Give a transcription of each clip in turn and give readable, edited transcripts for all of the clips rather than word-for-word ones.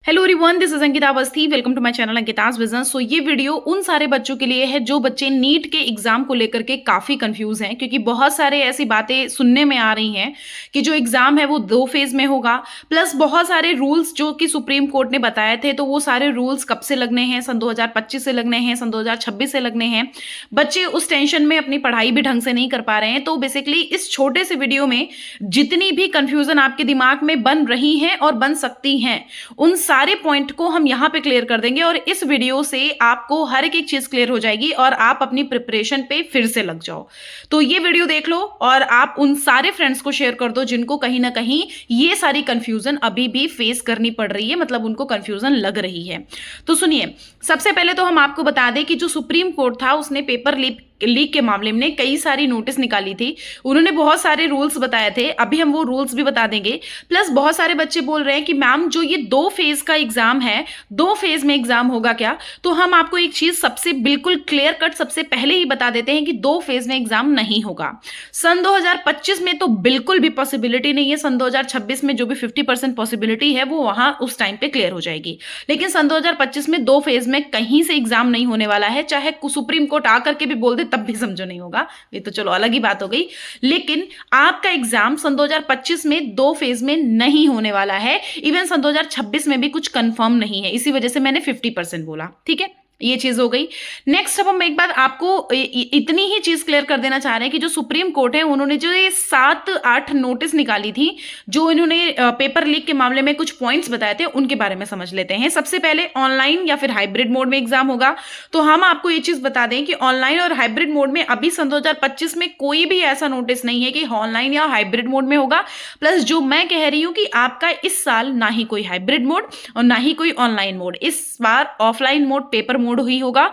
Hello everyone, this is Ankita Awasthi. Welcome to my channel Ankita's business. So ये video उन सारे बच्चों के लिए है जो बच्चे नीट के एग्जाम को लेकर के काफी कंफ्यूज हैं, क्योंकि बहुत सारे ऐसी बातें सुनने में आ रही हैं कि जो एग्जाम है वो 2 फेज में होगा। प्लस बहुत सारे रूल्स जो कि सुप्रीम कोर्ट ने बताए थे, तो वो सारे रूल्स कब से लगने हैं, सन 2025 से लगने हैं, सन 2026 से लगने हैं। बच्चे उस टेंशन में अपनी पढ़ाई भी ढंग से नहीं कर पा रहे हैं। तो बेसिकली इस छोटे से वीडियो में जितनी भी कंफ्यूजन आपके दिमाग में बन रही हैं और बन सकती हैं, उन सारे पॉइंट को हम यहां पे क्लियर कर देंगे। और इस वीडियो से आपको हर एक चीज क्लियर हो जाएगी और आप अपनी प्रिपरेशन पे फिर से लग जाओ। तो ये वीडियो देख लो और आप उन सारे फ्रेंड्स को शेयर कर दो जिनको कहीं ना कहीं ये सारी कंफ्यूजन अभी भी फेस करनी पड़ रही है, मतलब उनको कंफ्यूजन लग रही है। तो सुनिए, सबसे पहले तो हम आपको बता दें कि जो सुप्रीम कोर्ट था उसने पेपर लीक के मामले में कई सारी नोटिस निकाली थी। उन्होंने बहुत सारे रूल्स बताए थे, अभी हम वो रूल्स भी बता देंगे। प्लस बहुत सारे बच्चे बोल रहे हैं कि मैम जो ये 2 फेज का एग्जाम है, 2 फेज में एग्जाम होगा क्या? तो हम आपको एक चीज सबसे बिल्कुल क्लियर कट सबसे पहले ही बता देते हैं कि 2 फेज में एग्जाम नहीं होगा। सन 2025 में तो बिल्कुल भी पॉसिबिलिटी नहीं है। सन 2026 में जो भी 50% पॉसिबिलिटी है वो वहां उस टाइम पे क्लियर हो जाएगी। लेकिन सन 2025 में 2 फेज में कहीं से एग्जाम नहीं होने वाला है। चाहे सुप्रीम कोर्ट आकर के भी बोल दे तब भी समझो नहीं होगा, ये तो चलो अलग ही बात हो गई। लेकिन आपका एग्जाम सन 2025 में 2 फेज में नहीं होने वाला है। इवन सन 2026 में भी कुछ कंफर्म नहीं है, इसी वजह से मैंने 50% बोला। ठीक है, ये चीज हो गई। नेक्स्ट, अब हम एक बार आपको इतनी ही चीज क्लियर कर देना चाह रहे हैं कि जो सुप्रीम कोर्ट है उन्होंने जो ये 7-8 नोटिस निकाली थी, जो इन्होंने पेपर लीक के मामले में कुछ पॉइंट्स बताए थे, उनके बारे में समझ लेते हैं। सबसे पहले ऑनलाइन या फिर हाइब्रिड मोड में एग्जाम होगा। तो हम आपको ये चीज बता दें कि ऑनलाइन और हाइब्रिड मोड में अभी सन 2025 में कोई भी ऐसा नोटिस नहीं है कि ऑनलाइन या हाइब्रिड मोड में होगा। प्लस जो मैं कह रही हूं कि आपका इस साल ना ही कोई हाइब्रिड मोड और ना ही कोई ऑनलाइन मोड, इस बार ऑफलाइन मोड, पेपर मोड ही होगा।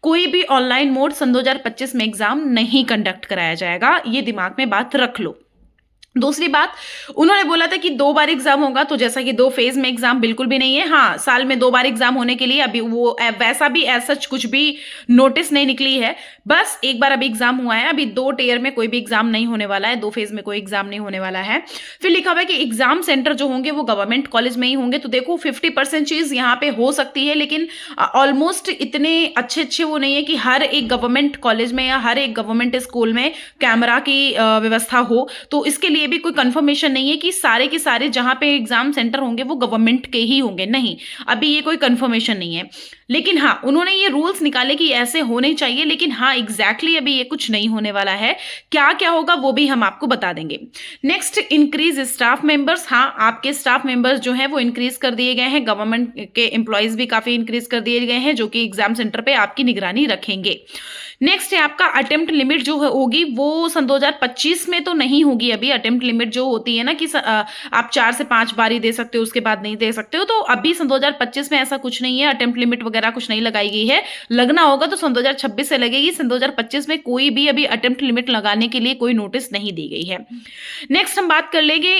कोई भी ऑनलाइन मोड सन 2025 में एग्जाम नहीं कंडक्ट कराया जाएगा, ये दिमाग में बात रख लो। दूसरी बात, उन्होंने बोला था कि 2 बार एग्जाम होगा, तो जैसा कि 2 फेज में एग्जाम बिल्कुल भी नहीं है। हाँ, साल में 2 बार एग्जाम होने के लिए अभी वो वैसा भी ऐसा कुछ भी नोटिस नहीं निकली है। बस एक बार अभी एग्जाम हुआ है, अभी 2 टेयर में कोई भी एग्जाम नहीं होने वाला है, 2 फेज में कोई एग्जाम नहीं होने वाला है। फिर लिखा हुआ है कि एग्जाम सेंटर जो होंगे वो गवर्नमेंट कॉलेज में ही होंगे। तो देखो 50% चीज यहाँ पे हो सकती है, लेकिन ऑलमोस्ट इतने अच्छे अच्छे वो नहीं है कि हर एक गवर्नमेंट कॉलेज में या हर एक गवर्नमेंट स्कूल में कैमरा की व्यवस्था हो। तो इसके लिए भी कोई कंफर्मेशन नहीं है कि सारे के सारे जहां पे एग्जाम सेंटर होंगे वो गवर्नमेंट के ही होंगे, नहीं, अभी ये कोई कंफर्मेशन नहीं है। लेकिन हाँ, उन्होंने ये रूल्स निकाले कि ऐसे होने चाहिए, लेकिन हाँ एग्जैक्टली अभी ये कुछ नहीं होने वाला है। क्या क्या होगा वो भी हम आपको बता देंगे। Next, increase staff members. हाँ, आपके स्टाफ मेंबर्स जो है वो इंक्रीज कर दिए गए हैं। गवर्नमेंट के एम्प्लॉयज भी काफी इंक्रीज कर दिए गए हैं, जो कि एग्जाम सेंटर पे आपकी निगरानी रखेंगे। नेक्स्ट है आपका अटेम्प्ट लिमिट जो होगी वो सन 2025 में तो नहीं होगी। अभी अटेम्प्ट लिमिट जो होती है ना कि आप 4 से 5 बार ही दे सकते हो, उसके बाद नहीं दे सकते हो, तो अभी सन 2025 में ऐसा कुछ नहीं है। अटेम्प्ट लिमिट वगैरह कुछ नहीं लगाई गई है। लगना होगा तो सन 2026 से लगेगी। सन 2025 में कोई भी अभी अटेम्प्ट लिमिट लगाने के लिए कोई नोटिस नहीं दी गई है। नेक्स्ट हम बात कर लेंगे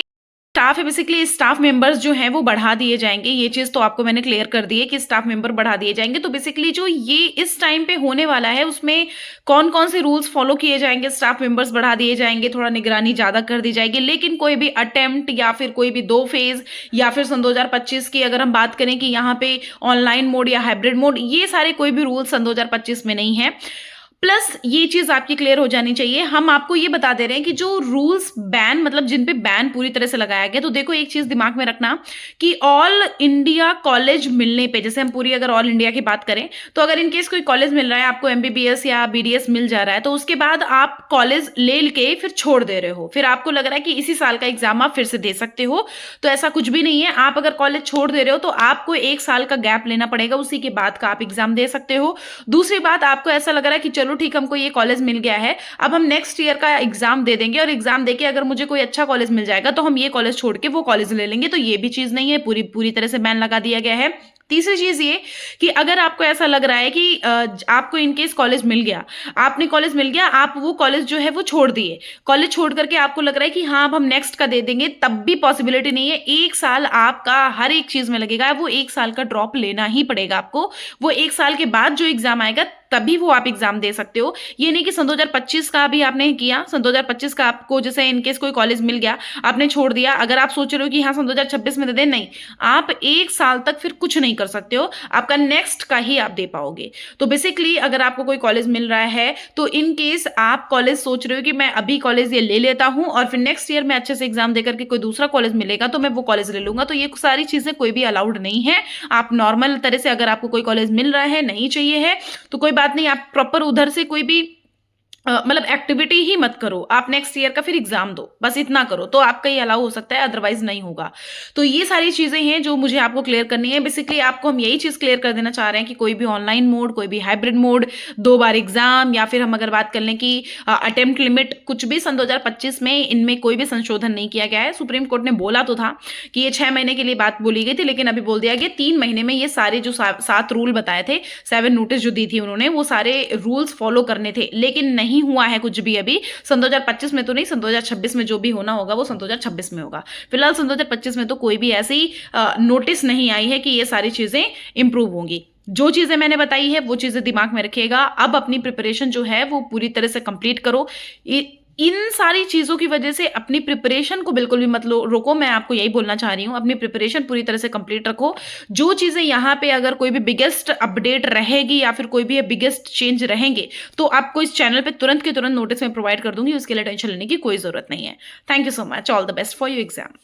स्टाफ है। बेसिकली स्टाफ मेंबर्स जो हैं वो बढ़ा दिए जाएंगे। ये चीज तो आपको मैंने क्लियर कर दी है कि स्टाफ मेंबर बढ़ा दिए जाएंगे। तो बेसिकली जो ये इस टाइम पे होने वाला है उसमें कौन कौन से रूल्स फॉलो किए जाएंगे, स्टाफ मेंबर्स बढ़ा दिए जाएंगे, थोड़ा निगरानी ज्यादा कर दी जाएगी। लेकिन कोई भी अटेम्प्ट या फिर कोई भी 2 फेज या फिर सन 2025 की अगर हम बात करें कि यहाँ पे ऑनलाइन मोड या हाइब्रिड मोड, ये सारे कोई भी रूल सन 2025 में नहीं है। प्लस ये चीज आपकी क्लियर हो जानी चाहिए, हम आपको ये बता दे रहे हैं कि जो रूल्स बैन, मतलब जिन पे बैन पूरी तरह से लगाया गया। तो देखो एक चीज दिमाग में रखना कि ऑल इंडिया कॉलेज मिलने पे, जैसे हम पूरी अगर ऑल इंडिया की बात करें, तो अगर इनकेस कोई कॉलेज मिल रहा है, आपको एमबीबीएस या बीडीएस मिल जा रहा है, तो उसके बाद आप कॉलेज ले के फिर छोड़ दे रहे हो, फिर आपको लग रहा है कि इसी साल का एग्जाम आप फिर से दे सकते हो, तो ऐसा कुछ भी नहीं है। आप अगर कॉलेज छोड़ दे रहे हो तो आपको 1 साल का गैप लेना पड़ेगा, उसी के बाद का आप एग्जाम दे सकते हो। दूसरी बात, आपको ऐसा लग रहा है कि चलो ठीक, हमको ये कॉलेज मिल गया है, अब हम नेक्स्ट ईयर का एग्जाम दे देंगे और एग्जाम देके अगर मुझे कोई अच्छा कॉलेज मिल जाएगा तो हम ये कॉलेज छोड़ के वो कॉलेज ले लेंगे, तो ये भी चीज नहीं है, पूरी तरह से बैन लगा दिया गया है। तीसरी चीज ये कि अगर आपको ऐसा लग रहा है कि आपको इनकेस कॉलेज मिल गया, आपने कॉलेज मिल गया, आप वो कॉलेज जो है वो छोड़ दिए, कॉलेज छोड़ करके आपको लग रहा है कि हाँ अब हम नेक्स्ट का दे देंगे, तब भी पॉसिबिलिटी नहीं है। 1 साल आपका हर एक चीज में लगेगा, वो 1 साल का ड्रॉप लेना ही पड़ेगा आपको। वो 1 साल के बाद जो एग्जाम आएगा तभी वो आप एग्जाम दे सकते हो। ये नहीं कि सन 2025 का भी आपने किया, सन 2025 का आपको जैसे इनकेस कोई कॉलेज मिल गया, आपने छोड़ दिया, अगर आप सोच रहे हो कि हाँ सन 2026 में दे दें, नहीं, आप 1 साल तक फिर कुछ नहीं कर सकते हो, आपका नेक्स्ट का ही आप दे पाओगे। तो बेसिकली अगर आपको कोई कॉलेज मिल रहा है, तो इन केस आप कॉलेज सोच रहे हो कि मैं अभी कॉलेज ये ले लेता हूं और फिर नेक्स्ट ईयर में अच्छे से एग्जाम देकर के कोई दूसरा कॉलेज मिलेगा तो मैं वो कॉलेज ले लूंगा, तो ये सारी चीजें कोई भी अलाउड नहीं है। आप नॉर्मल तरह से अगर आपको कोई कॉलेज मिल रहा है, नहीं चाहिए है, तो कोई बात नहीं, आप प्रॉपर उधर से कोई भी मतलब एक्टिविटी ही मत करो, आप नेक्स्ट ईयर का फिर एग्जाम दो, बस इतना करो तो आपका ये अलाउ हो सकता है, अदरवाइज नहीं होगा। तो ये सारी चीजें हैं जो मुझे आपको क्लियर करनी है। बेसिकली आपको हम यही चीज क्लियर कर देना चाह रहे हैं कि कोई भी ऑनलाइन मोड, कोई भी हाइब्रिड मोड, 2 बार एग्जाम, या फिर हम अगर बात कर लें कि अटेम्प्ट लिमिट, कुछ भी सन 2025 में इनमें कोई भी संशोधन नहीं किया गया है। सुप्रीम कोर्ट ने बोला तो था कि ये 6 महीने के लिए बात बोली गई थी, लेकिन अभी बोल दिया गया 3 महीने में ये सारे जो 7 रूल बताए थे, 7 नोटिस जो दी थी उन्होंने, वो सारे रूल्स फॉलो करने थे, लेकिन नहीं हुआ है कुछ भी अभी। सन 2025 में तो नहीं, सन 2026 में जो भी होना होगा वो सन 2026 में होगा। फिलहाल सन 2025 में तो कोई भी ऐसी नोटिस नहीं आई है कि ये सारी चीजें इंप्रूव होंगी। जो चीजें मैंने बताई है वो चीजें दिमाग में रखिएगा। अब अपनी प्रिपरेशन जो है वो पूरी तरह से कंप्लीट करो। इन सारी चीजों की वजह से अपनी प्रिपरेशन को बिल्कुल भी मत रोको। मैं आपको यही बोलना चाह रही हूं, अपनी प्रिपरेशन पूरी तरह से कंप्लीट रखो। जो चीजें यहां पे अगर कोई भी बिगेस्ट अपडेट रहेगी या फिर कोई भी बिगेस्ट चेंज रहेंगे तो आपको इस चैनल पे तुरंत के तुरंत नोटिस में प्रोवाइड कर दूंगी, उसके लिए टेंशन लेने की कोई जरूरत नहीं है। Thank you so much, all the best for your exam.